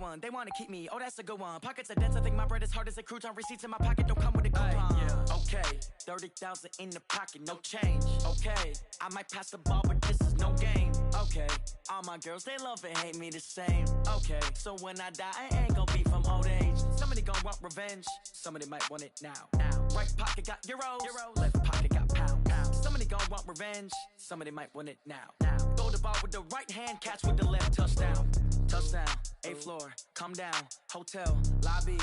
one. They wanna keep me, oh that's a good one. Pockets are dense, I think my bread is hard as a crouton. Receipts in my pocket don't come with a coupon. Yeah. Okay, 30,000 in the pocket, no change. Okay, I might pass the ball, but this is no game. Okay, all my girls, they love and hate me the same. Okay, so when I die, I ain't gonna be from old age. Somebody gon' want revenge, somebody might want it now. Right pocket got euros, left pocket got pounds. Somebody gon' want revenge, somebody might want it now. Throw the ball with the right hand, catch with the left, touchdown. Touchdown, 8th floor, come down, hotel, lobby.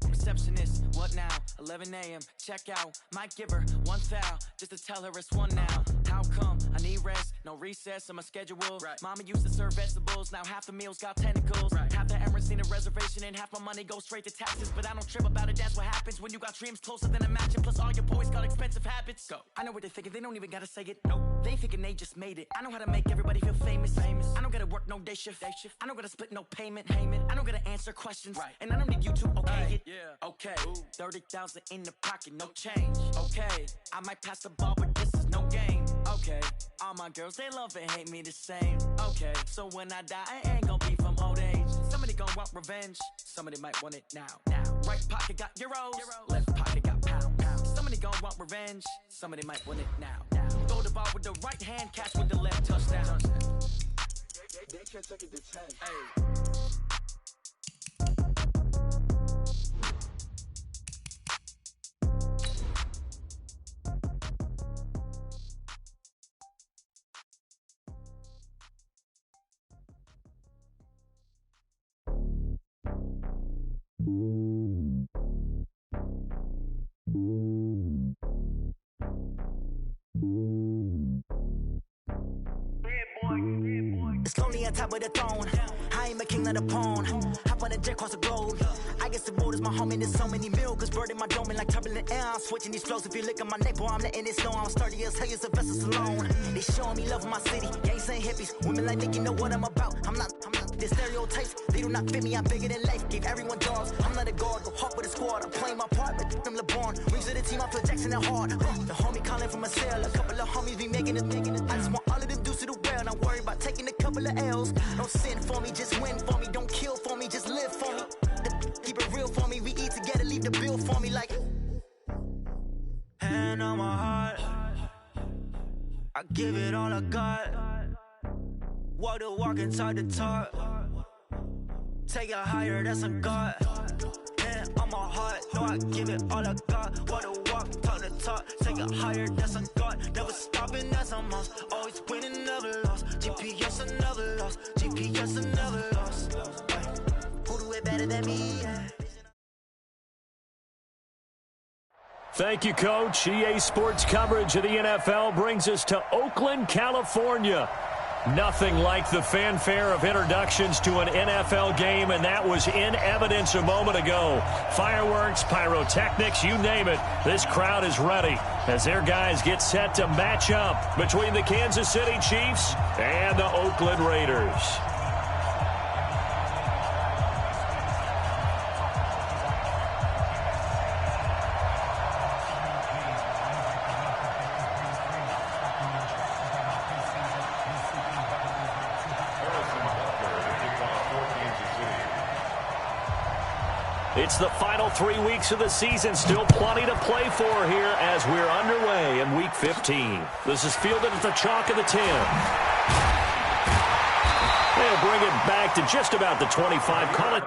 Receptionist, what now? 11 a.m., check out. Might give her one foul, just to tell her it's one now. How come? I need rest, no recess in my schedule. Right. Mama used to serve vegetables, now half the meals got tentacles. Right. Half the Emirates seen a reservation and half my money goes straight to taxes. But I don't trip about it, that's what happens when you got dreams closer than a match. And plus all your boys got expensive habits. Go. I know what they're thinking, they don't even gotta say it. Nope. They thinking they just made it. I know how to make everybody feel famous. I don't gotta work no day shift. I don't gotta split no payment. I don't gotta answer questions. Right. And I don't need you to okay it. Yeah. Okay. 30,000 in the pocket, no change. Okay. I might pass the ball, but this is no game. Okay. All my girls, they love and hate me the same. Okay. So when I die, I ain't gonna be from old age. Somebody gon' want revenge. Somebody might want it now. Right pocket got euros. Left pocket got pounds. Somebody gon' want revenge. Somebody might want it now. Throw the ball with the right hand, catch with the left, touchdown. They can't take it to 10. Hey. It's lonely on top of the throne. I ain't a king of the pawn. Hop on a jet across the globe. I guess the road is my home and there's so many miracles burning my dome and like turbulent air. I'm switching these flows. If you look at my neck, boy, I'm letting it snow. I'm sturdy as hell, it's a vessel alone. They showing me love in my city. Gangs ain't hippies. Women like Nick, you know what I'm about. I'm not the stereotypes. They do not fit me. I'm bigger than life. Gave everyone dogs. I'm not a guard. Go hop with a squad. I'm playing my part, but them LeBron. Rings to the team. I feel Jackson and hard. The homie calling from a cell. A couple of homies be making it. I just want all of them dudes to do well. Not worry about taking a couple of L's. Don't sin for me, just win for me. Don't kill for me, just live for me. Keep it real for me. We eat together, leave the bill for me like. Hand on my heart, I give it all I got. Walk the walk inside the talk. Take it higher, that's a God. Hand on my heart, no, I give it all I got. Walk the walk, talk the talk. Take it higher, that's a God. Never stopping, that's a must. Always winning, never lost. GPS, I never lost. GPS, I never lost. Who do it better than me? Thank you, Coach. EA Sports coverage of the NFL brings us to Oakland, California. Nothing like the fanfare of introductions to an NFL game, and that was in evidence a moment ago. Fireworks, pyrotechnics, you name it. This crowd is ready as their guys get set to match up between the Kansas City Chiefs and the Oakland Raiders. It's the final 3 weeks of the season. Still plenty to play for here as we're underway in Week 15. This is fielded at the chalk of the 10. They'll bring it back to just about the 25. Call it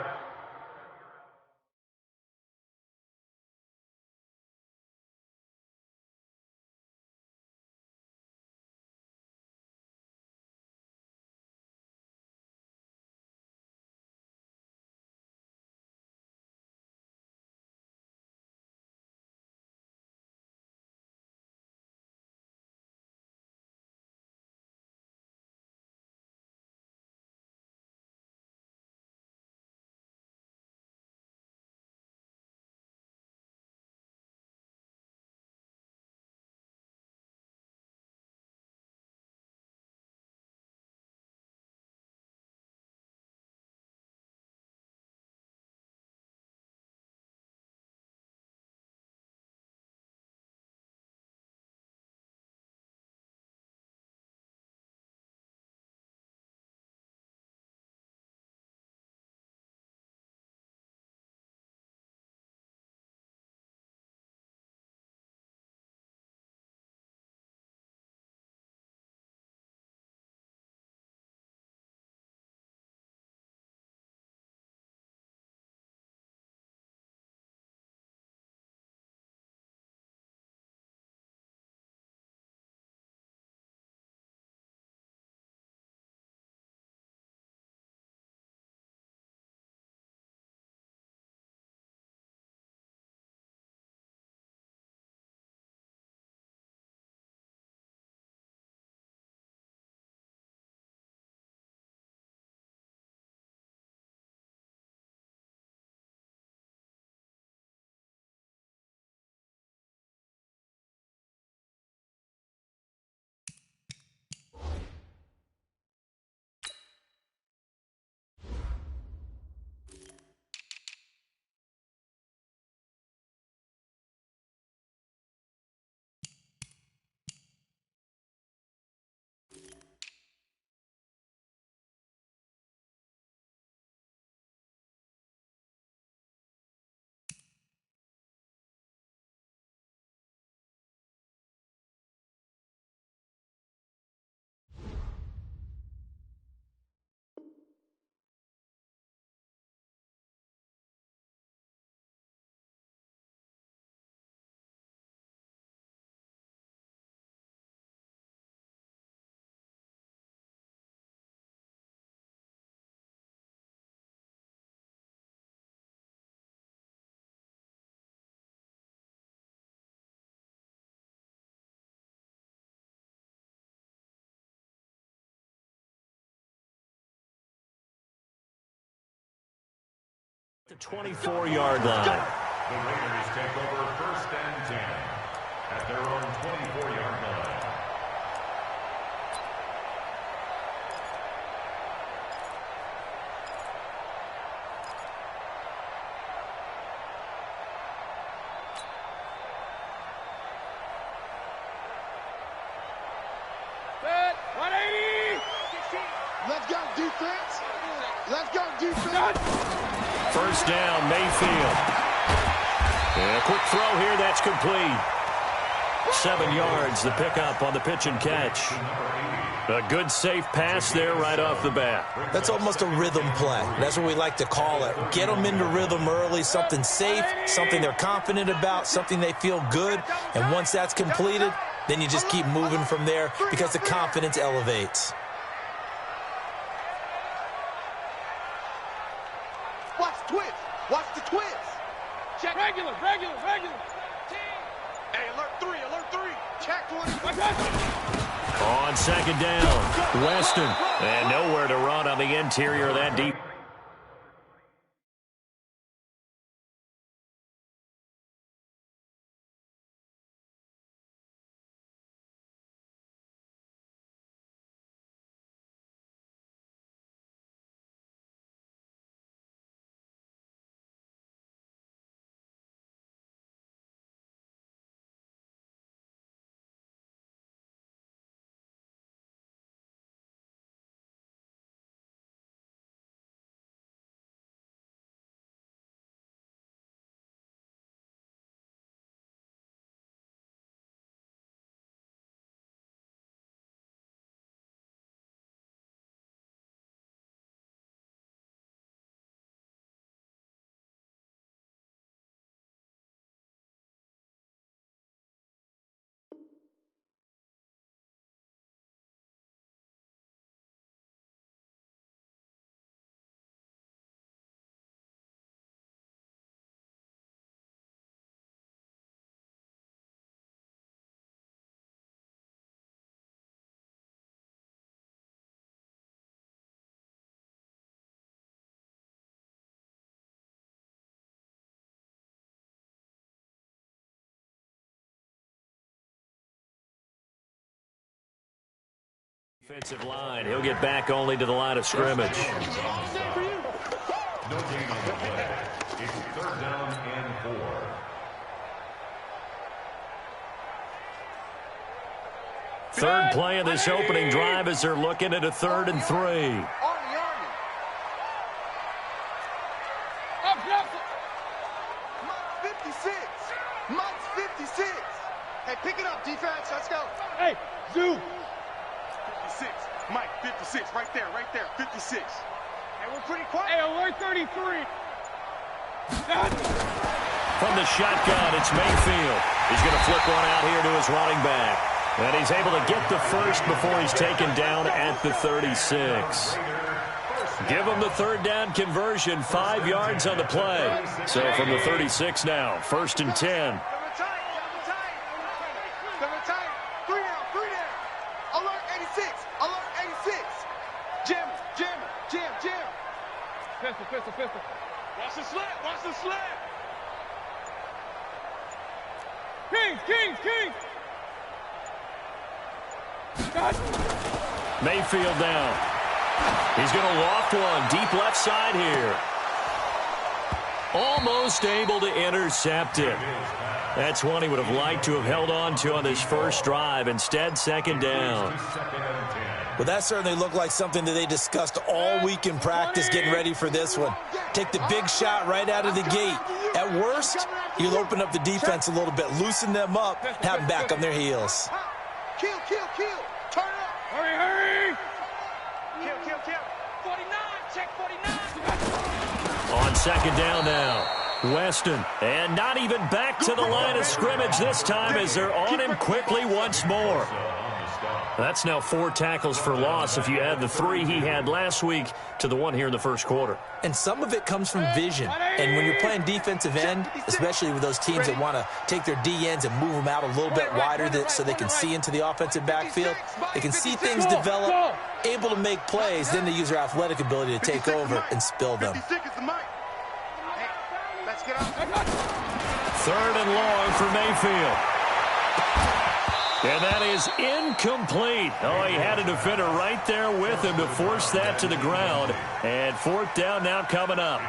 The 24-yard line. The Raiders take over 1st and 10 at their own 24-yard line. Set, 180! Let's go, defense! Let's go, defense! First down, Mayfield. And a quick throw here, that's complete. 7 yards, the pickup on the pitch and catch. A good, safe pass there right off the bat. That's almost a rhythm play. That's what we like to call it. Get them into rhythm early, something safe, something they're confident about, something they feel good. And once that's completed, then you just keep moving from there because the confidence elevates. Watch the twist! Watch the twist! Check. Regular. Hey, alert 3! Check 20! On second down, Weston. And nowhere to run on the interior of that deep. Defensive line. He'll get back only to the line of scrimmage. No gain on the play. It's 3rd down and 4. Third play of this opening drive as they're looking at a 3rd and 3. Army. Up. Mike's 56! Hey, pick it up, defense. Let's go. Hey, Zoo. 56. Mike, 56. Right there. 56. And we're pretty quiet. Hey, alert 33. From the shotgun, it's Mayfield. He's going to flip one out here to his running back. And he's able to get the first before he's taken down at the 36. Give him the 3rd down conversion, 5 yards on the play. So from the 36 now, 1st and 10. Alert 86. Jam. Pistol. Watch the slap. King. Mayfield down. He's going to loft one deep left side here. Almost able to intercept it. That's one he would have liked to have held on to on this first drive. Instead, 2nd down. Well, that certainly looked like something that they discussed all week in practice getting ready for this one. Take the big shot right out of the gate. At worst, you'll open up the defense a little bit, loosen them up, have them back on their heels. Kill. Turn up. Hurry. Kill. 49. Check 49. On 2nd down now, Weston. And not even back to the line of scrimmage this time as they're on him quickly once more. That's now 4 tackles for loss if you add the 3 he had last week to the 1 here in the first quarter. And some of it comes from vision. And when you're playing defensive end, especially with those teams that want to take their D-ends and move them out a little bit wider so they can see into the offensive backfield, they can see things develop, able to make plays, then they use their athletic ability to take over and spill them. 56 is the mic. Hey, Third and long for Mayfield. And that is incomplete. Oh, he had a defender right there with him to force that to the ground. And fourth down now coming up.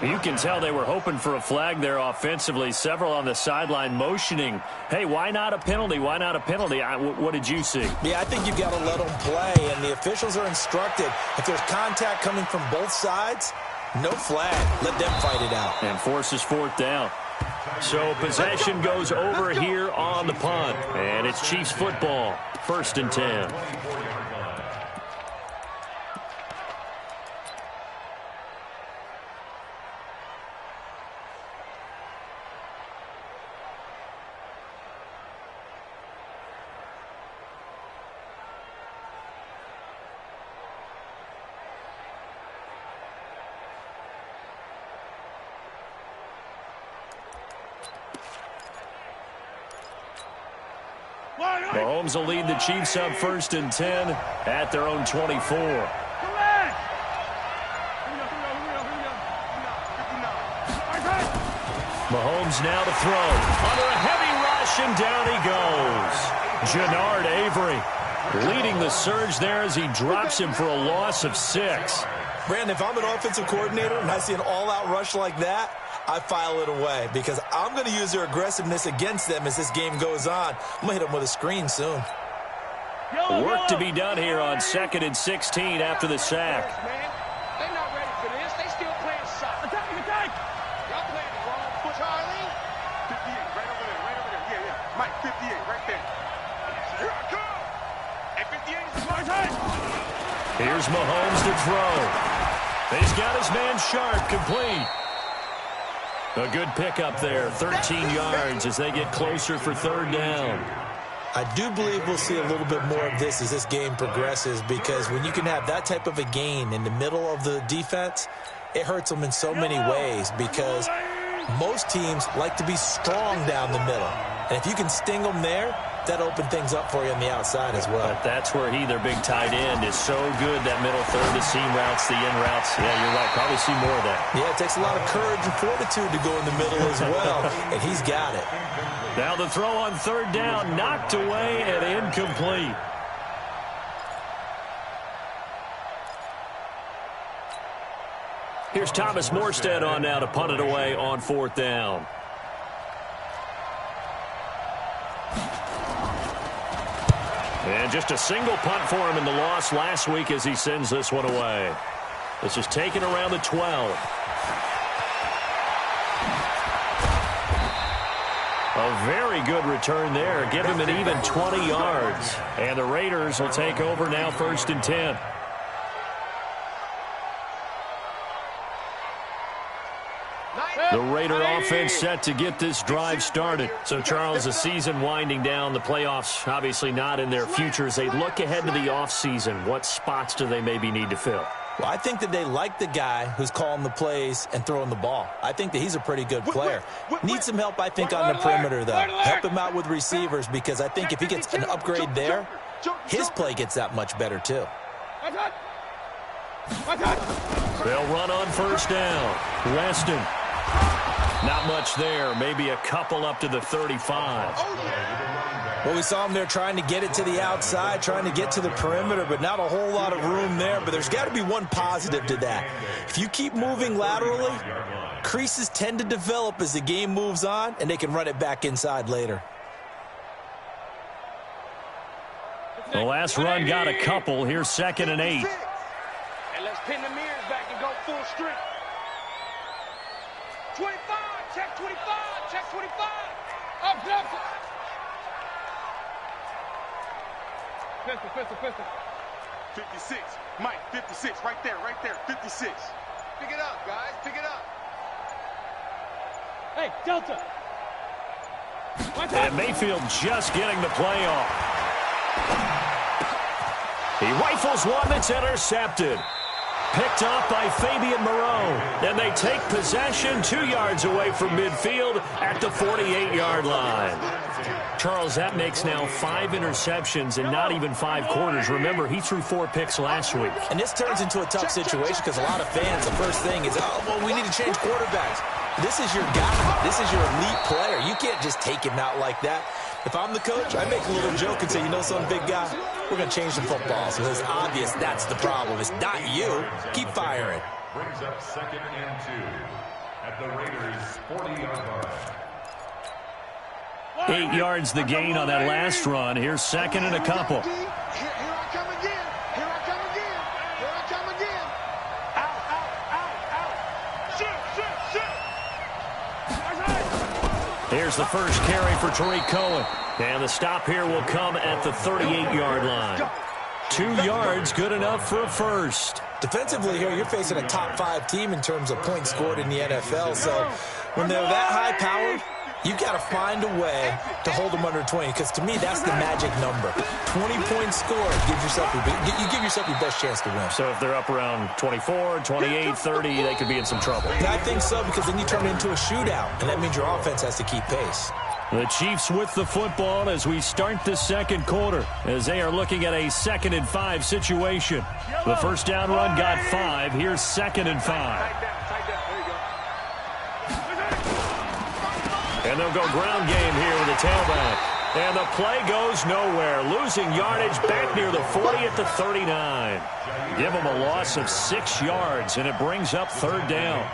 You can tell they were hoping for a flag there offensively. Several on the sideline motioning, hey, why not a penalty? Why not a penalty? What did you see? Yeah, I think you've got to let them play, and the officials are instructed. If there's contact coming from both sides, no flag. Let them fight it out. And forces fourth down. So possession goes over here on the punt. And it's Chiefs football. 1st and 10. Mahomes will lead the Chiefs up 1st and 10 at their own 24. Mahomes now to throw. Under a heavy rush, and down he goes. Jannard Avery leading the surge there as he drops him for a loss of 6. Brandon, if I'm an offensive coordinator and I see an all-out rush like that, I file it away because I'm going to use their aggressiveness against them as this game goes on. I'm going to hit them with a screen soon. Work to be done here on 2nd and 16 after the sack. They're not ready for this. They still playing soccer. Attack! Y'all playing the wrong foot, Charlie. 58, right over there. Yeah. Mike, 58, right there. Here I come. At 58 is my time. Here's Mahomes to throw. He's got his man Sharp complete. A good pickup there, 13 yards as they get closer for 3rd down. I do believe we'll see a little bit more of this as this game progresses because when you can have that type of a gain in the middle of the defense, it hurts them in so many ways because most teams like to be strong down the middle. And if you can sting them there, that opens things up for you on the outside as well. But that's where their big tight end, is so good, that middle third, the seam routes, the in routes. Yeah, you're right. Probably see more of that. Yeah, it takes a lot of courage and fortitude to go in the middle as well, and he's got it. Now the throw on 3rd down, knocked away and incomplete. Here's Thomas Morstead on now to punt it away on 4th down. And just a single punt for him in the loss last week as he sends this one away. This is taken around the 12. A very good return there. Give him an even 20 yards. And the Raiders will take over now 1st and 10. The Raider offense set to get this drive started. So, Charles, the season winding down, the playoffs obviously not in their future. As they look ahead to the offseason, what spots do they maybe need to fill? Well, I think that they like the guy who's calling the plays and throwing the ball. I think that he's a pretty good player. Needs some help, I think, on the perimeter, though. Help him out with receivers because I think if he gets an upgrade there, his play gets that much better, too. They'll run on 1st down. Weston. Not much there. Maybe a couple up to the 35. Well, we saw him there trying to get it to the outside, trying to get to the perimeter, but not a whole lot of room there. But there's got to be one positive to that. If you keep moving laterally, creases tend to develop as the game moves on, and they can run it back inside later. The last run got a couple. Here's 2nd and 8. And let's pin the mirrors back and go full strength. 25, check 25, check 25. Up, jump. Pistol. 56. Mike, 56. Right there. 56. Pick it up, guys. Pick it up. Hey, Delta. And Mayfield just getting the play off. He rifles one that's intercepted. Picked off by Fabian Moreau. And they take possession 2 yards away from midfield at the 48-yard line. Charles, that makes now 5 interceptions in not even 5 quarters. Remember, he threw 4 picks last week. And this turns into a tough situation because a lot of fans, the first thing is, oh, well, we need to change quarterbacks. This is your guy. This is your elite player. You can't just take him out like that. If I'm the coach, I make a little joke and say, you know something, big guy? We're going to change the football. So it's obvious that's the problem. It's not you. Keep firing. Brings up 2nd and 2 at the Raiders' 40-yard line. 8 yards the gain on that last run. Here's 2nd and a couple. Here I come again. Here I come again. Here I come again. Out, out, out, out. Shoot. Here's the first carry for Tariq Cohen. And the stop here will come at the 38-yard line. 2 yards, good enough for a first. Defensively here, you're facing a top 5 team in terms of points scored in the NFL. So when they're that high-powered, you got to find a way to hold them under 20, because to me, that's the magic number. 20 points scored gives yourself you give yourself your best chance to win. So if they're up around 24, 28, 30, they could be in some trouble. And I think so, because then you turn it into a shootout, and that means your offense has to keep pace. The Chiefs with the football as we start the second quarter, as they are looking at a 2nd and 5 situation. The first down run got 5. Here's 2nd and 5. And they'll go ground game here with the tailback. And the play goes nowhere. Losing yardage back near the 40 at the 39. Give them a loss of 6 yards, and it brings up 3rd down.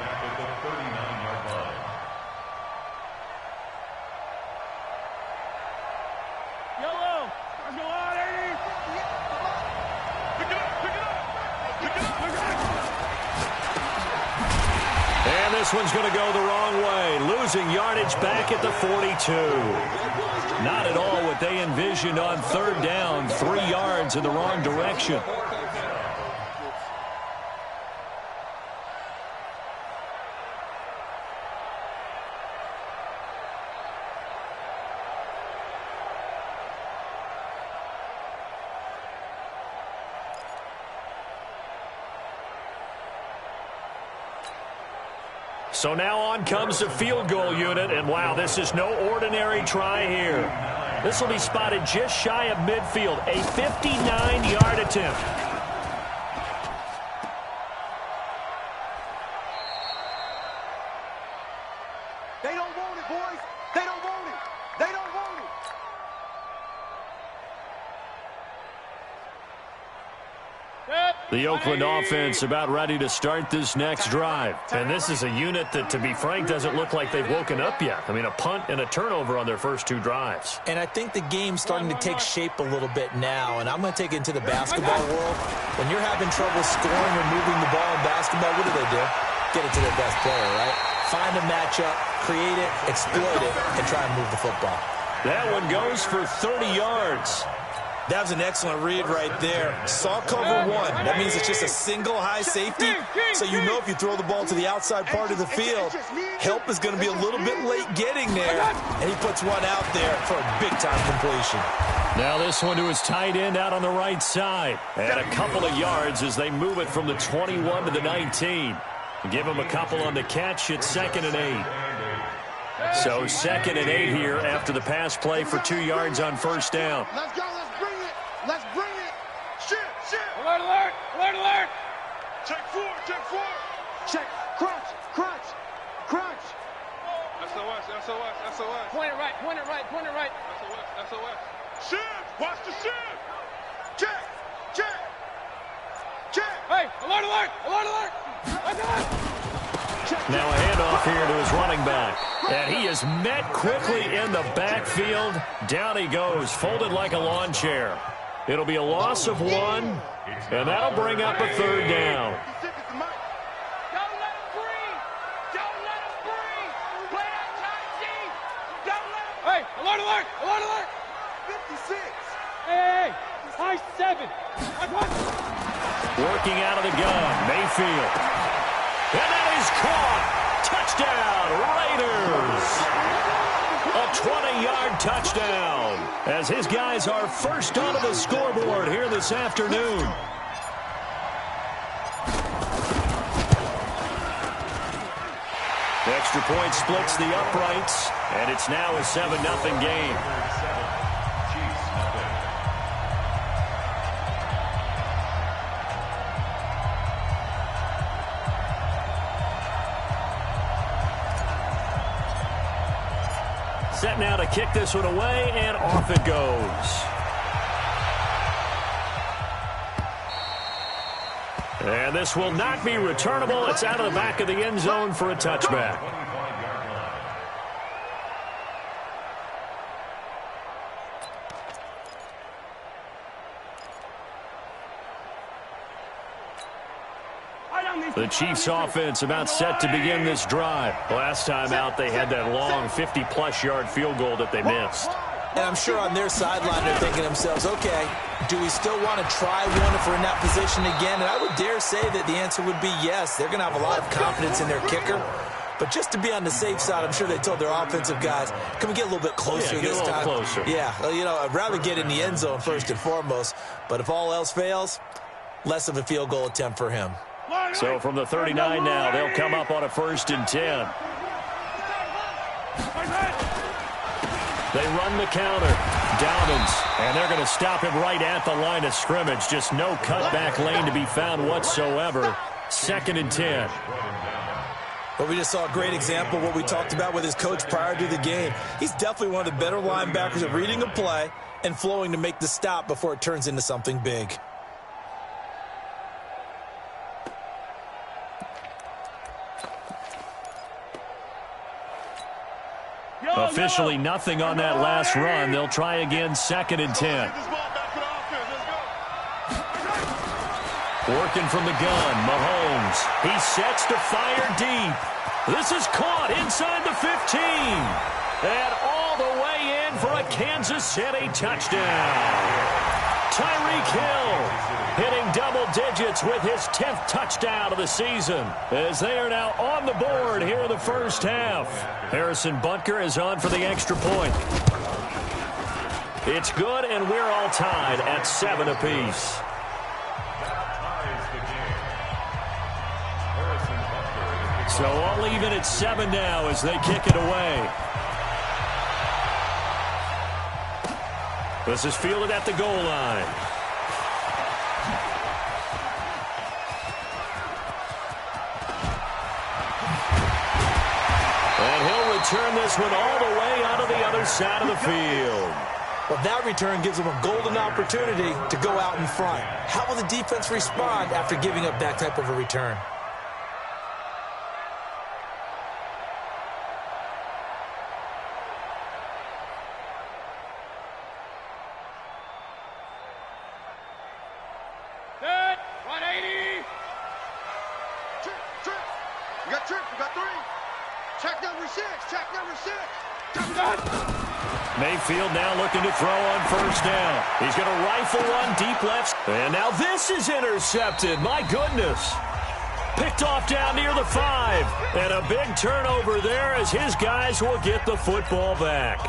This one's going to go the wrong way. Losing yardage back at the 42. Not at all what they envisioned on 3rd down. 3 yards in the wrong direction. So now on comes the field goal unit, and wow, this is no ordinary try here. This will be spotted just shy of midfield, a 59-yard attempt. They don't want it, boys. They don't want it. They don't want it. The Oakland offense about ready to start this next drive. And this is a unit that, to be frank, doesn't look like they've woken up yet. I mean, a punt and a turnover on their first 2 drives. And I think the game's starting to take shape a little bit now. And I'm going to take it into the basketball world. When you're having trouble scoring or moving the ball in basketball, what do? Get it to their best player, right? Find a matchup, create it, exploit it, and try and move the football. That one goes for 30 yards. That was an excellent read right there. Saw cover 1. That means it's just a single high safety. So you know if you throw the ball to the outside part of the field, help is going to be a little bit late getting there. And he puts one out there for a big-time completion. Now this one to his tight end out on the right side. And a couple of yards as they move it from the 21 to the 19. Give him a couple on the catch at 2nd and 8. So 2nd and 8 here after the pass play for 2 yards on first down. Let's go. Let's bring it. Let's bring it. Shit. Alert, alert. Alert, alert. Check 4. Check 4. Check. Crunch. Crunch. Crunch. SOS. SOS. SOS. Point it right. Point it right. Point it right. SOS. SOS. Shift. Watch the shift. Check. Check. Check. Hey, alert, alert. Alert, alert. Let's go. Now a handoff here to his running back. And he is met quickly in the backfield. Down he goes, folded like a lawn chair. It'll be a loss of 1, and that'll bring up a 3rd down. Don't let him breathe. Don't let him breathe. Play that tight deep. Don't let him. Hey, alert, alert. Alert, alert. 56. Hey, high 7. Working out of the gun, Mayfield. And that is caught. Touchdown, Raiders. A 20-yard touchdown as his guys are first onto the scoreboard here this afternoon. The extra point splits the uprights, and it's now a 7-0 game. Set now to kick this one away, and off it goes. And this will not be returnable. It's out of the back of the end zone for a touchback. The Chiefs offense about set to begin this drive. Last time out, they had that long 50-plus yard field goal that they missed. And I'm sure on their sideline they're thinking to themselves, okay, do we still want to try one if we're in that position again? And I would dare say that the answer would be yes. They're going to have a lot of confidence in their kicker. But just to be on the safe side, I'm sure they told their offensive guys, can we get a little bit closer this time? Closer. Yeah, well, you know, I'd rather get in the end zone first and foremost. But if all else fails, less of a field goal attempt for him. So from the 39 now, they'll come up on a 1st and 10. They run the counter. Dobbins, and they're going to stop him right at the line of scrimmage. Just no cutback lane to be found whatsoever. 2nd and 10. But we just saw a great example of what we talked about with his coach prior to the game. He's definitely one of the better linebackers at reading a play and flowing to make the stop before it turns into something big. Officially nothing on that last run. They'll try again, 2nd and 10. Working from the gun, Mahomes. He sets to fire deep. This is caught inside the 15. And all the way in for a Kansas City touchdown. Tyreek Hill hitting double digits with his 10th touchdown of the season as they are now on the board here in the first half. Harrison Butker is on for the extra point. It's good, and we're all tied at 7 apiece. So all even at 7 now as they kick it away. This is fielded at the goal line. And he'll return this one all the way onto the other side of the field. Well, that return gives them a golden opportunity to go out in front. How will the defense respond after giving up that type of a return? Mayfield now looking to throw on 1st down. He's going to rifle one deep left. And now this is intercepted. My goodness. Picked off down near the 5. And a big turnover there as his guys will get the football back.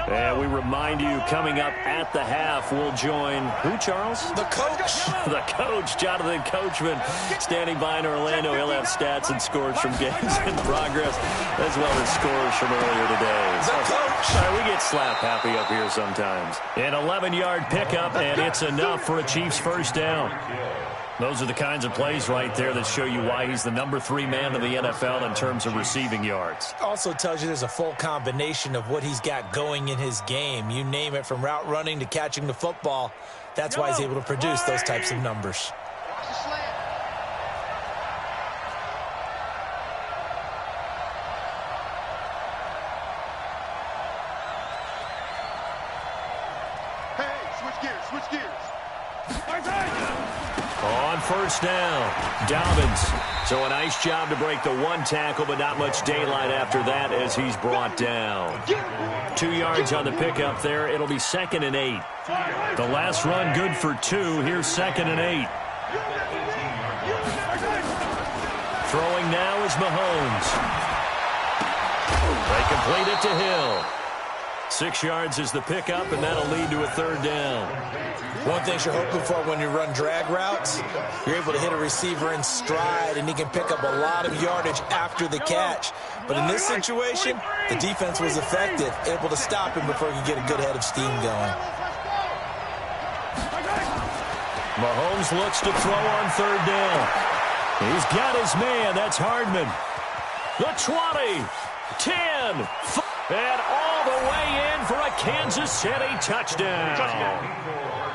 And we remind you, coming up at the half, we'll join who, Charles? The coach. The coach, Jonathan Coachman, standing by in Orlando. He'll have stats and scores from games in progress, as well as scores from earlier today. The coach. We get slap happy up here sometimes. An 11-yard pickup, and it's enough for a Chiefs 1st down. Those are the kinds of plays right there that show you why he's the number 3 man in the NFL in terms of receiving yards. Also tells you there's a full combination of what he's got going in his game. You name it, from route running to catching the football. That's why he's able to produce those types of numbers. Hey, switch gears, switch gears. On 1st down, Dobbins. So a nice job to break the 1 tackle, but not much daylight after that as he's brought down. 2 yards on the pickup there. It'll be 2nd and 8. The last run good for 2. Here's 2nd and 8. Throwing now is Mahomes. They complete it to Hill. 6 yards is the pickup, and that'll lead to a 3rd down. One thing you're hoping for when you run drag routes, you're able to hit a receiver in stride, and he can pick up a lot of yardage after the catch. But in this situation, the defense was effective, able to stop him before he could get a good head of steam going. Mahomes looks to throw on 3rd down. He's got his man. That's Hardman. The 20, 10, and all the way in for a Kansas City touchdown.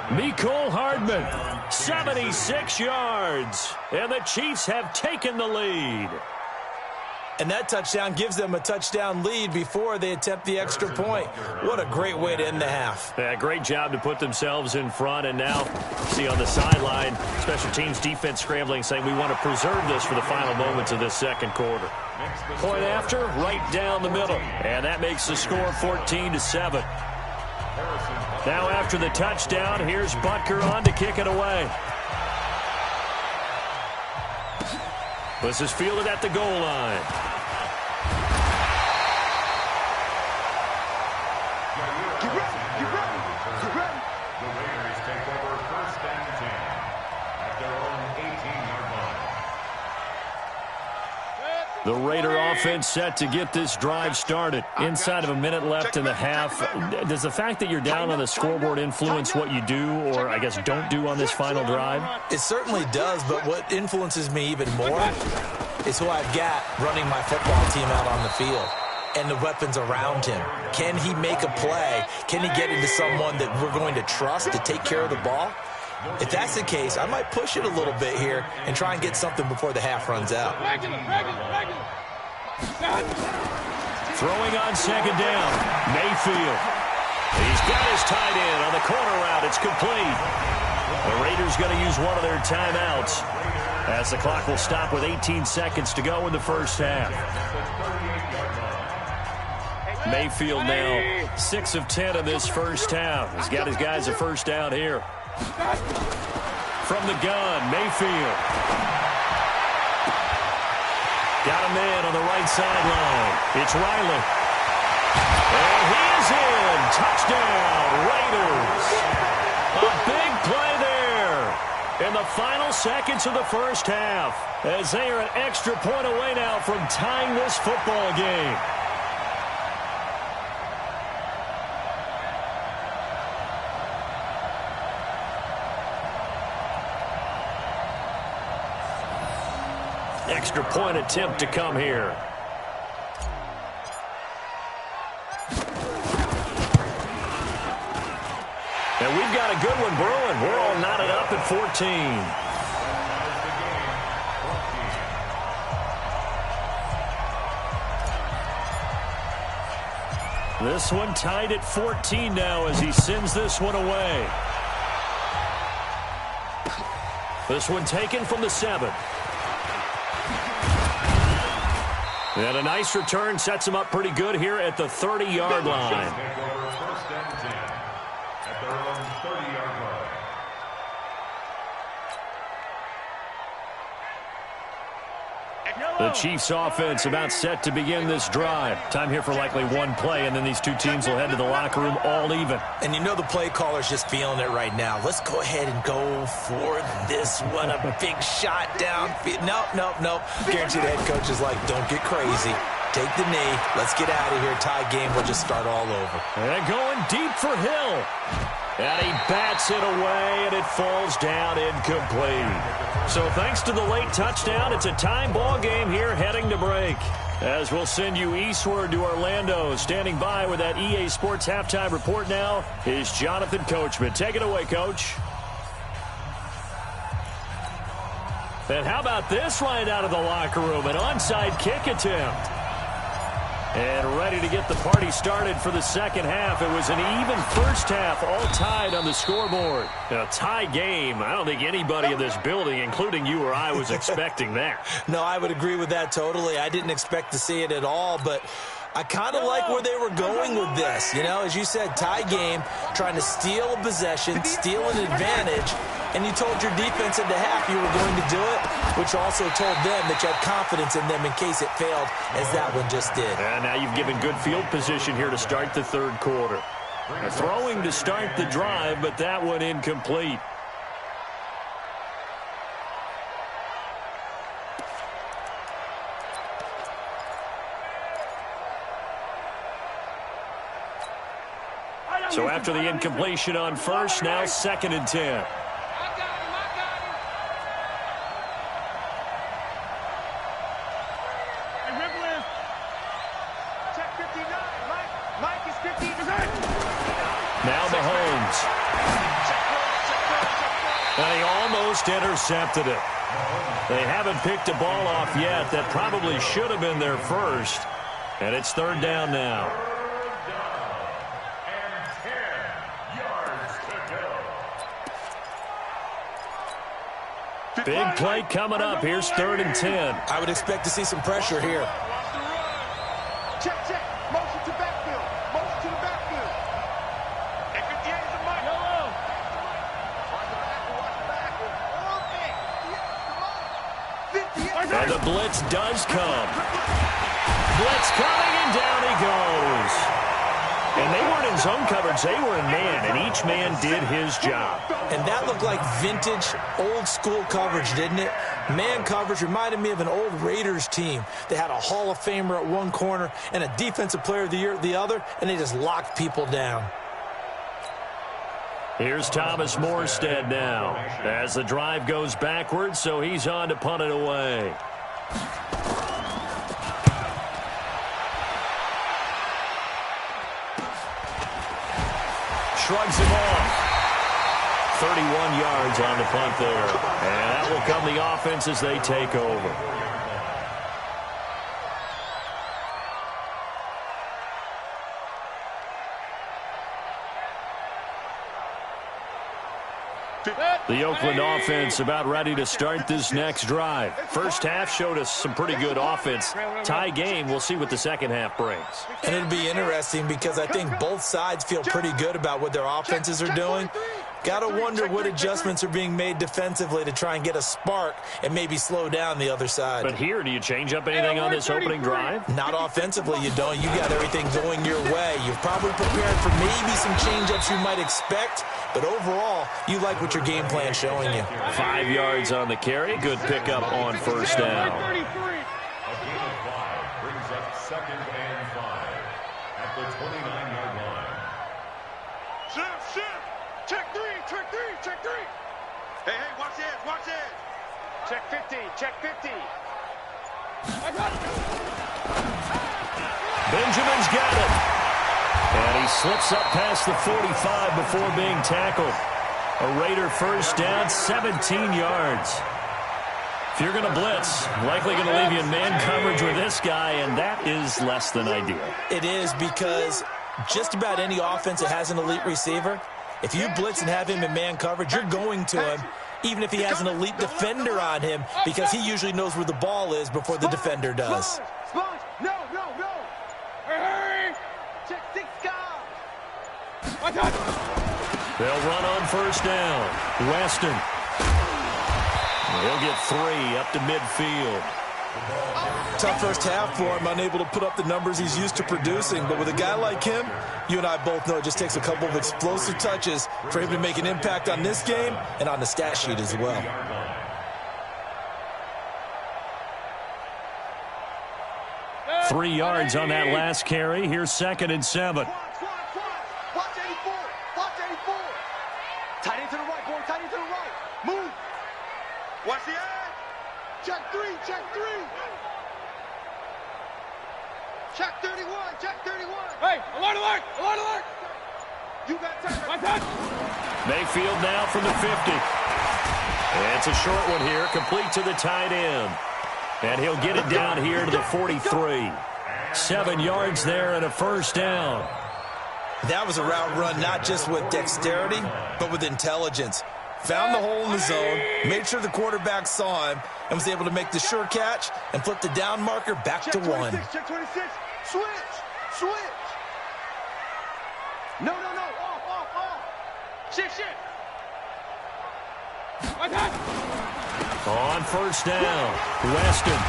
Mecole Hardman, 76 yards, and the Chiefs have taken the lead. And that touchdown gives them a touchdown lead before they attempt the extra point. What a great way to end the half. Yeah, great job to put themselves in front. And now, see on the sideline, special teams defense scrambling, saying we want to preserve this for the final moments of this second quarter. Point after, right down the middle. And that makes the score 14-7. Now after the touchdown, here's Butker on to kick it away. This is fielded at the goal line. The Raiders take over 1st and 10 at their own 18-yard line. The Raider offense set to get this drive started. Inside of a minute left in the half. Does the fact that you're down on the scoreboard influence what you do, or I guess don't do on this final drive? It certainly does, but what influences me even more is who I've got running my football team out on the field and the weapons around him. Can he make a play? Can he get into someone that we're going to trust to take care of the ball? If that's the case, I might push it a little bit here and try and get something before the half runs out. Throwing on 2nd down, Mayfield. He's got his tight end on the corner route. It's complete. The Raiders going to use one of their timeouts as the clock will stop with 18 seconds to go in the first half. Mayfield now 6 of 10 in this first half. He's got his guys a first down here. From the gun, Mayfield. Got a man on the right sideline. It's Riley. And he is in. Touchdown, Raiders. A big play there in the final seconds of the first half, as they are an extra point away now from tying this football game. Extra point attempt to come here. And we've got a good one brewing. We're all knotted up at 14. This one tied at 14 now as he sends this one away. This one taken from the 7. And a nice return sets him up pretty good here at the 30-yard line. The Chiefs offense about set to begin this drive. Time here for likely one play, and then these two teams will head to the locker room all even. And you know the play caller's just feeling it right now. Let's go ahead and go for this one. A big shot downfield. Nope. Guarantee the head coach is like, don't get crazy. Take the knee. Let's get out of here. Tie game. We'll just start all over. And going deep for Hill. And he bats it away, and it falls down incomplete. So thanks to the late touchdown, it's a time ball game here heading to break. As we'll send you eastward to Orlando. Standing by with that EA Sports halftime report now is Jonathan Coachman. Take it away, Coach. And how about this right out of the locker room? An onside kick attempt. And ready to get the party started for the second half. It was an even first half, all tied on the scoreboard. A tie game. I don't think anybody in this building, including you or I, was expecting that. No, I would agree with that totally. I didn't expect to see it at all, but I kind of like where they were going with this. You know, as you said, tie game, trying to steal a possession, steal an advantage. And you told your defense at the half you were going to do it, which also told them that you had confidence in them in case it failed, as that one just did. And now you've given good field position here to start the third quarter. Throwing to start the drive, but that one incomplete. So after the incompletion on first, now 2nd and 10. Now Mahomes. And he almost intercepted it. They haven't picked a ball off yet. That probably should have been their first. And it's 3rd down now. Big play coming up. Here's 3rd and 10. I would expect to see some pressure here. Check, check. Motion to backfield. Motion to the backfield. And 58 is the mic. Yellow. Watch the back. And the blitz does come. Blitz coming, and down he goes. And they weren't in zone coverage. They were in man, and each man did his job. And that looked like vintage, old-school coverage, didn't it? Man coverage reminded me of an old Raiders team. They had a Hall of Famer at one corner and a Defensive Player of the Year at the other, and they just locked people down. Here's Thomas Morstead now as the drive goes backwards, so he's on to punt it away. Shrugs him off. 31 yards on the punt there. And that will come the offense as they take over. The Oakland offense about ready to start this next drive. First half showed us some pretty good offense. Tie game, we'll see what the second half brings. And it'll be interesting because I think both sides feel pretty good about what their offenses are doing. Got to wonder what adjustments are being made defensively to try and get a spark and maybe slow down the other side. But here, do you change up anything on this opening drive? Not offensively, you don't. You got everything going your way. You've probably prepared for maybe some change-ups you might expect, but overall, you like what your game plan's showing you. 5 yards on the carry. Good pickup on first down. A gain of 5 brings up 2nd and 5 at the 29-yard line. Shift, shift. Check 3, check 3, check 3. Hey, hey, watch this, watch this. Check 50, check 50. Benjamin's got it. And he slips up past the 45 before being tackled. A Raider first down, 17 yards. If you're going to blitz, likely going to leave you in man coverage with this guy, and that is less than ideal. It is because just about any offense that has an elite receiver, if you blitz and have him in man coverage, you're going to him, even if he has an elite defender on him, because he usually knows where the ball is before the defender does. Sponge, no, no, no. Hurry. Check 6 guys. They'll run on first down. Weston. He'll get 3 up to midfield. Tough first half for him, unable to put up the numbers he's used to producing. But with a guy like him, you and I both know it just takes a couple of explosive touches for him to make an impact on this game and on the stat sheet as well. 3 yards on that last carry. Here's 2nd and 7. Watch 84. Watch 84. Tight end to the right, boy. Tight end to the right. Move. Watch the edge. Check 3. Check 3. Check 31. Check 31. Hey, alert, alert. Alert, alert. You got time. Like that. Mayfield now from the 50. It's a short one here, complete to the tight end. And he'll get it down here to the 43. 7 yards there and a first down. That was a route run not just with dexterity, but with intelligence. Found the hole in the zone, made sure the quarterback saw him, and was able to make the sure catch and flip the down marker back to 1. Check 26. Switch. Switch. No, no, no. Off, off, off. Shift, shift. On first down, Weston.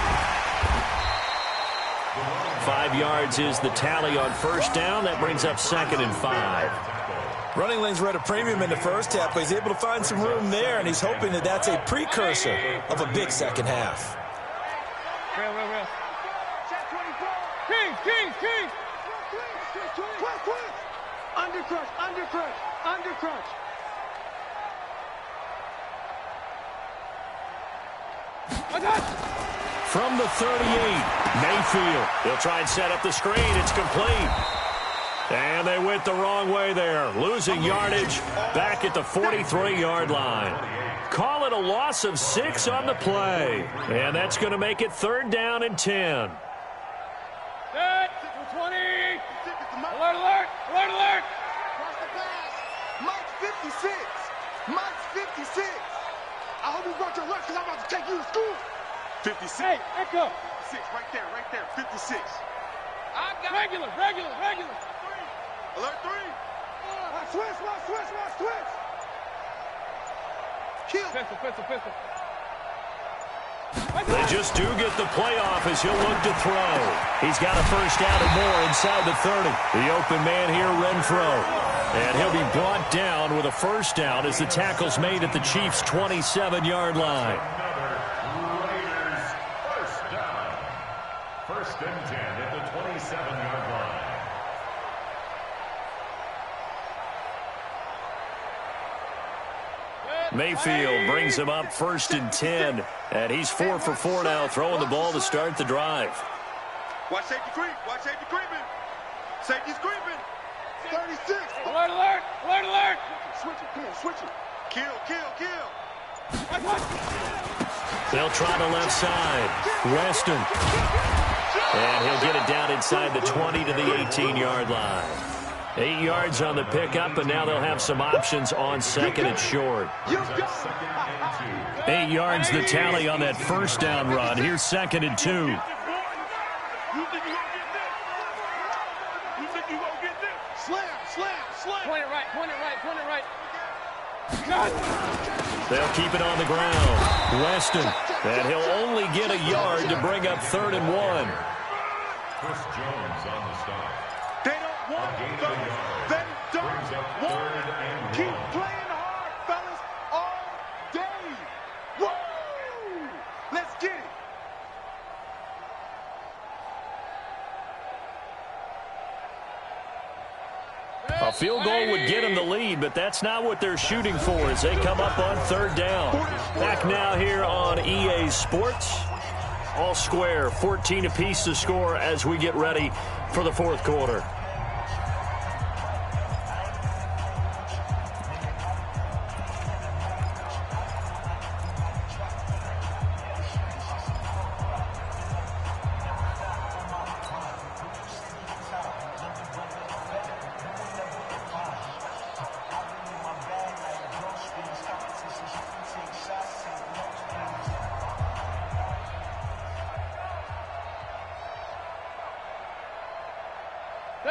5 yards is the tally on first down. That brings up 2nd and 5. Running lanes were at a premium in the first half, but he's able to find some room there, and he's hoping that that's a precursor of a big second half. Real. Kings. Undercrunch. From the 38, Mayfield. He'll try and set up the screen. It's complete. And they went the wrong way there, losing yardage back at the 43-yard line. Call it a loss of 6 on the play. And that's going to make it 3rd down and 10. Set, 20. Alert. Cross the pass. Mike's 56. I hope you brought your lunch because I'm about to take you to school. 56. Hey, echo. 6, right there. 56. I got regular. Alert 3. Switch. Kill. Pistol. They just do get the playoff as he'll look to throw. He's got a first down and more inside the 30. The open man here, Renfro. And he'll be brought down with a first down as the tackle's made at the Chiefs' 27-yard line. Raiders first down. 1st and 10 at the 27-yard line. Mayfield brings him up 1st and 10. And he's 4 for 4 now, throwing the ball to start the drive. Watch safety creep. Safety's creeping. 36. Alert. Switch it. Kill. They'll try the left side. Weston. And he'll get it down inside the 20 to the 18-yard line. 8 yards on the pickup, and now they'll have some options on 2nd and short. 8 yards the tally on that first down run. Here's 2nd and 2. You think you gonna get this? Slam. Point it right. They'll keep it on the ground. Weston. And he'll only get a yard to bring up 3rd and 1. Chris Jones on the stop. They don't want it, fellas. They don't want it. Keep playing hard, fellas, all day. Woo! Let's get it. A field goal would get them the lead, but that's not what they're shooting for as they come up on 3rd down. Back now here on EA Sports. All square, 14 apiece to score as we get ready for the 4th quarter.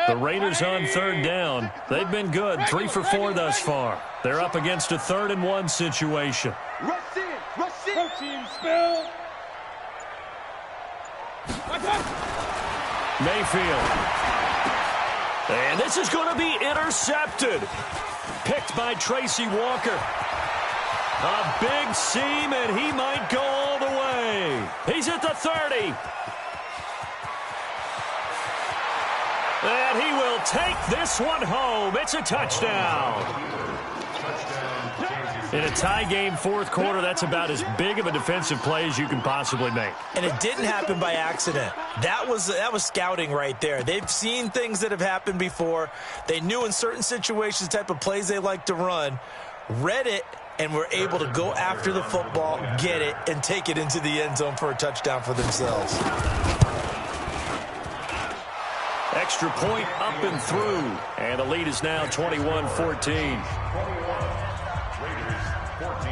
The Raiders on 3rd down. They've been good, 3 for 4 thus far. They're up against a 3rd and 1 situation. Rush in. Protein spill. Mayfield. And this is going to be intercepted. Picked by Tracy Walker. A big seam, and he might go all the way. He's at the 30. And he will take this one home. It's a touchdown. In a tie game, 4th quarter, that's about as big of a defensive play as you can possibly make. And it didn't happen by accident. That was scouting right there. They've seen things that have happened before. They knew in certain situations the type of plays they like to run, read it, and were able to go after the football, get it, and take it into the end zone for a touchdown for themselves. Extra point up and through. And the lead is now 21-14. Raiders 14.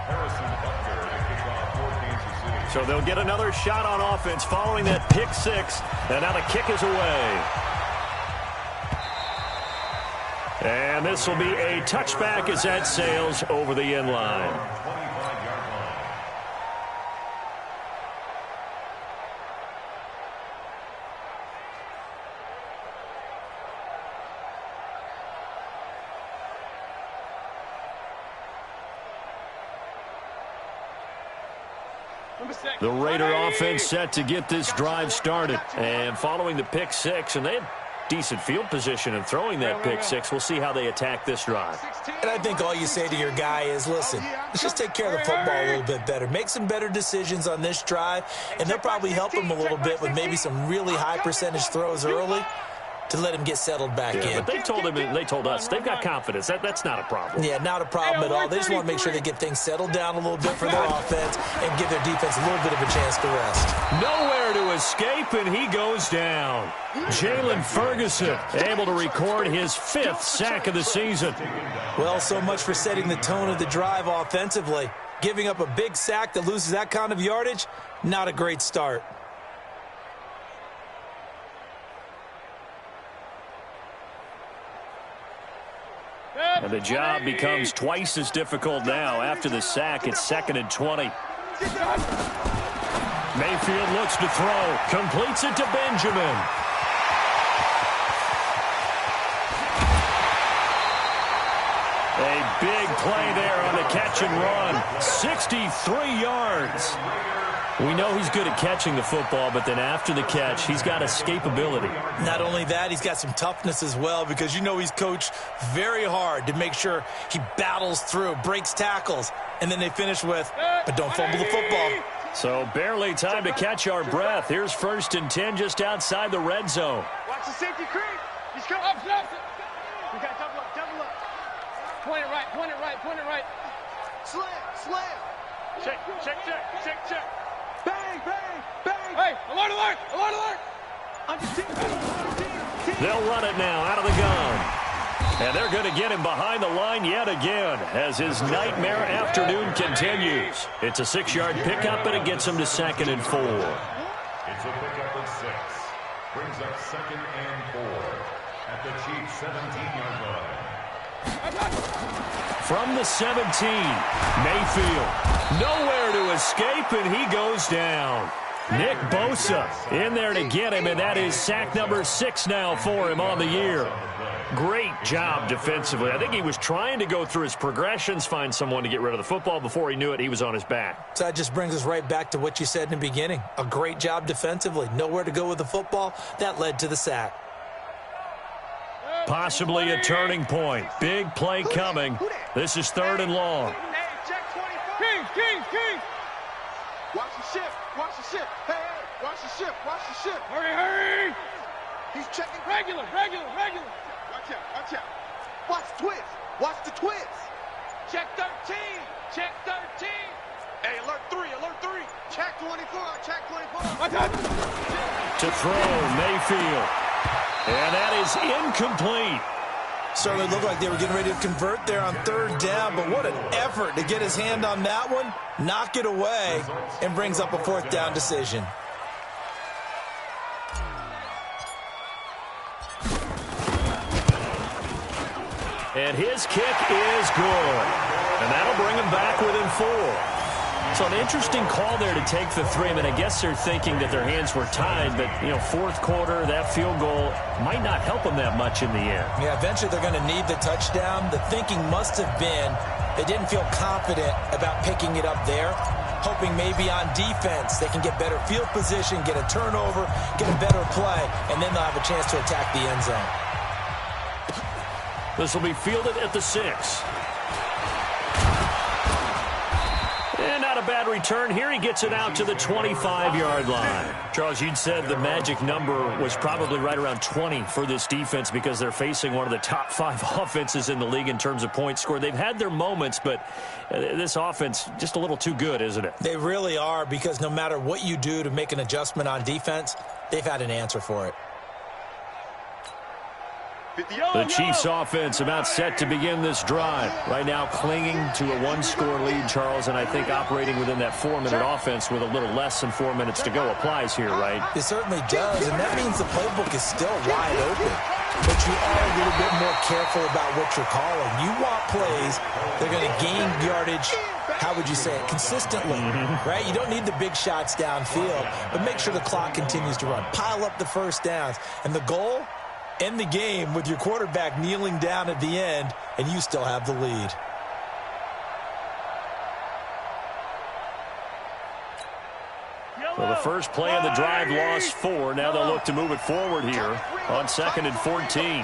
Harrison Butker to kick off for Kansas City. So they'll get another shot on offense following that pick six. And now the kick is away. And this will be a touchback as that sails over the end line. 25-yard line. The Raider offense set to get this drive started. And following the pick six, and they had decent field position and throwing that pick six. We'll see how they attack this drive. And I think all you say to your guy is, listen, let's just take care of the football a little bit better. Make some better decisions on this drive, and they'll probably help him a little bit with maybe some really high percentage throws early to let him get settled back in. But they told us they've got confidence. That's not a problem. Yeah, not a problem at all. They just want to make sure they get things settled down a little bit for their offense and give their defense a little bit of a chance to rest. Nowhere to escape, and he goes down. Jalen Ferguson able to record his 5th sack of the season. Well, so much for setting the tone of the drive offensively. Giving up a big sack that loses that kind of yardage, not a great start. And the job becomes twice as difficult now. After the sack, it's 2nd and 20. Mayfield looks to throw. Completes it to Benjamin. A big play there on the catch and run. 63 yards. We know he's good at catching the football, but then after the catch, he's got escapability. Not only that, he's got some toughness as well, because you know he's coached very hard to make sure he battles through, breaks tackles, and then they finish with, but don't fumble the football. So barely time to catch our breath. Here's 1st and 10 just outside the red zone. Watch the safety creep. He's coming up. We got double up. Point it right. Slam. Check. Bang. Hey, alert. They'll run it now out of the gun. And they're going to get him behind the line yet again as his nightmare afternoon continues. It's a 6-yard pickup, and it gets him to 2nd and 4. It's a pickup of 6. Brings up 2nd and 4 at the Chiefs' 17-yard line. From the 17, Mayfield nowhere to escape, and he goes down. Nick Bosa in there to get him, and that is sack number 6 now for him on the year. Great job defensively. I think he was trying to go through his progressions, find someone to get rid of the football. Before he knew it, he was on his back. So that just brings us right back to what you said in the beginning. A great job defensively. Nowhere to go with the football. That led to the sack. Possibly a turning point. Big play coming. This is 3rd and long. Kings. Watch the shift. Hey, watch the shift. Hurry. He's checking. Regular. Watch out. Watch the twist. Check 13. Hey, alert 3. Check 24. To throw, Mayfield. And that is incomplete. Certainly looked like they were getting ready to convert there on 3rd down, but what an effort to get his hand on that one, knock it away, and brings up a 4th down decision. And his kick is good. And that'll bring him back within 4. So an interesting call there to take the 3. I mean, I guess they're thinking that their hands were tied, but, 4th quarter, that field goal might not help them that much in the end. Yeah, eventually they're going to need the touchdown. The thinking must have been they didn't feel confident about picking it up there, hoping maybe on defense they can get better field position, get a turnover, get a better play, and then they'll have a chance to attack the end zone. This will be fielded at the 6. And not a bad return here. He gets it out to the 25-yard line. Charles, you'd said the magic number was probably right around 20 for this defense because they're facing one of the top 5 offenses in the league in terms of points scored. They've had their moments, but this offense just a little too good, isn't it? They really are, because no matter what you do to make an adjustment on defense, they've had an answer for it. The Chiefs offense about set to begin this drive. Right now clinging to a one-score lead, Charles, and I think operating within that 4-minute offense with a little less than 4 minutes to go applies here, right? It certainly does, and that means the playbook is still wide open. But you are a little bit more careful about what you're calling. You want plays that are going to gain yardage, how would you say it, consistently, right? You don't need the big shots downfield, but make sure the clock continues to run. Pile up the first downs. And the goal? End the game with your quarterback kneeling down at the end, and you still have the lead. Well, the first play of the drive lost 4. Now they'll look to move it forward here on 2nd and 14.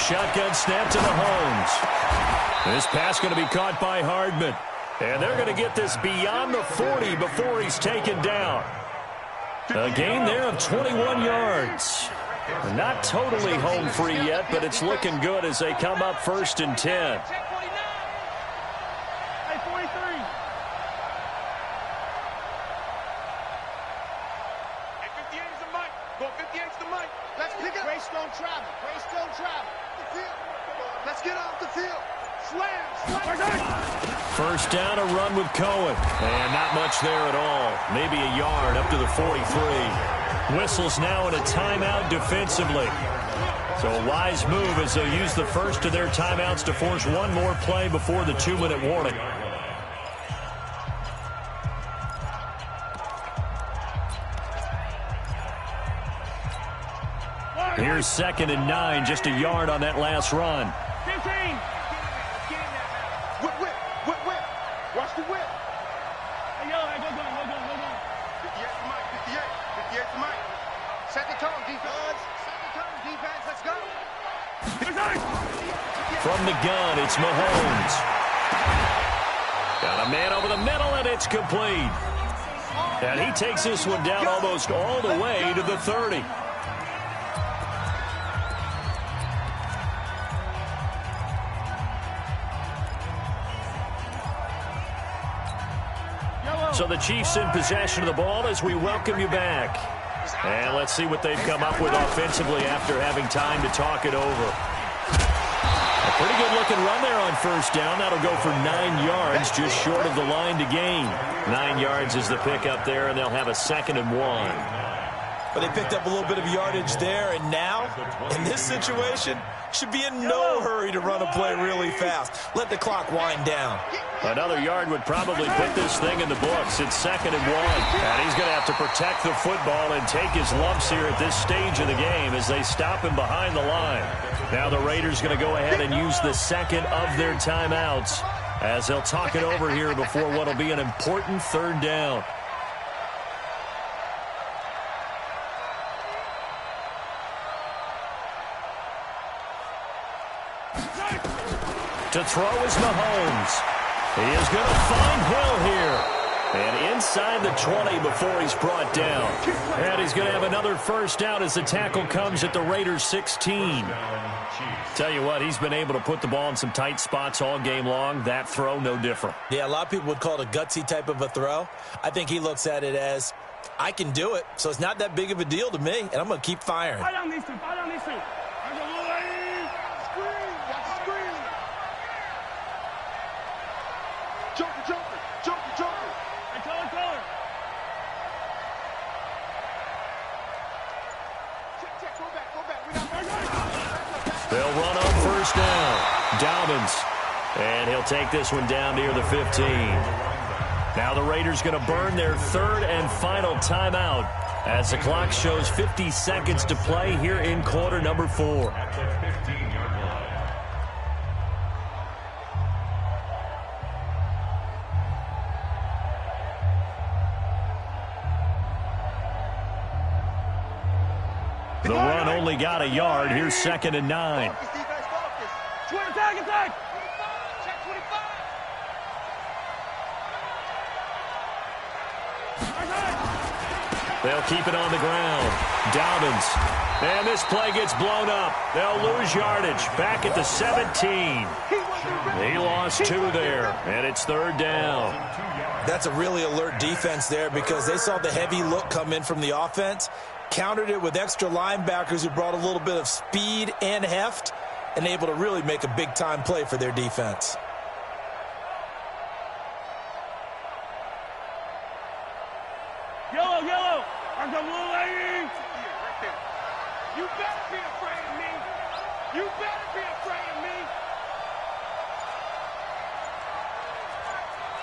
Shotgun snap to Mahomes. This pass going to be caught by Hardman. And they're going to get this beyond the 40 before he's taken down. A gain there of 21 yards. Not totally home free yet, but it's looking good as they come up 1st and 10. Let's get off the field. Slam. First down, a run with Cohen. And not much there at all. Maybe a yard up to the 43. Whistles now in a timeout defensively. So a wise move as they'll use the first of their timeouts to force one more play before the 2-minute warning. Here's 2nd and 9, just a yard on that last run. 15. Whip. Watch the whip. Hey, yo, go. 58 to Mike, 58 to Mike. Set the tone, defense. Let's go. From the gun, it's Mahomes. Got a man over the middle, and it's complete. And he takes this one down almost all the way to the 30. So the Chiefs in possession of the ball as we welcome you back. And let's see what they've come up with offensively after having time to talk it over. A pretty good-looking run there on first down. That'll go for 9 yards, just short of the line to gain. 9 yards is the pickup there, and they'll have a 2nd and 1. But they picked up a little bit of yardage there, and now, in this situation, should be in no hurry to run a play really fast. Let the clock wind down. Another yard would probably put this thing in the books. It's 2nd and 1. And he's going to have to protect the football and take his lumps here at this stage of the game as they stop him behind the line. Now the Raiders going to go ahead and use the second of their timeouts as they'll talk it over here before what will be an important 3rd down. To throw is Mahomes. He is going to find Hill here. And inside the 20 before he's brought down. And he's going to have another first down as the tackle comes at the Raiders' 16. Tell you what, he's been able to put the ball in some tight spots all game long. That throw, no different. Yeah, a lot of people would call it a gutsy type of a throw. I think he looks at it as, I can do it, so it's not that big of a deal to me, and I'm going to keep firing. I don't need to. They'll run on first down. Dobbins. And he'll take this one down near the 15. Now the Raiders going to burn their 3rd and final timeout as the clock shows 50 seconds to play here in quarter number 4. The run only got a yard. Here's 2nd and 9. Attack! They'll keep it on the ground. Dobbins. And this play gets blown up. They'll lose yardage. Back at the 17. He lost 2 there, and it's 3rd down. That's a really alert defense there because they saw the heavy look come in from the offense, countered it with extra linebackers who brought a little bit of speed and heft, and able to really make a big-time play for their defense. Yellow, yellow. There's a blue lady. Right there. You better be afraid of me. You better be afraid of me.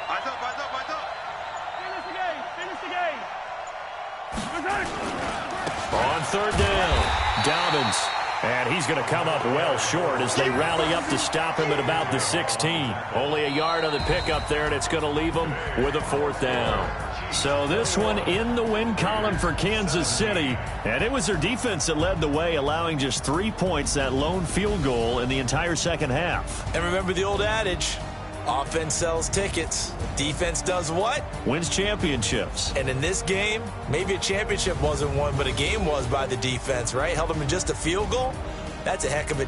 Eyes up, eyes up, eyes up. Finish the game. Finish the game. On 3rd down, Dobbins. And he's going to come up well short as they rally up to stop him at about the 16. Only a yard on the pickup there, and it's going to leave him with a 4th down. So this one in the win column for Kansas City. And it was their defense that led the way, allowing just 3 points, that lone field goal in the entire second half. And remember the old adage, offense sells tickets. Defense does what? Wins championships. And in this game, maybe a championship wasn't won, but a game was by the defense, right? Held them to just a field goal. That's a heck of a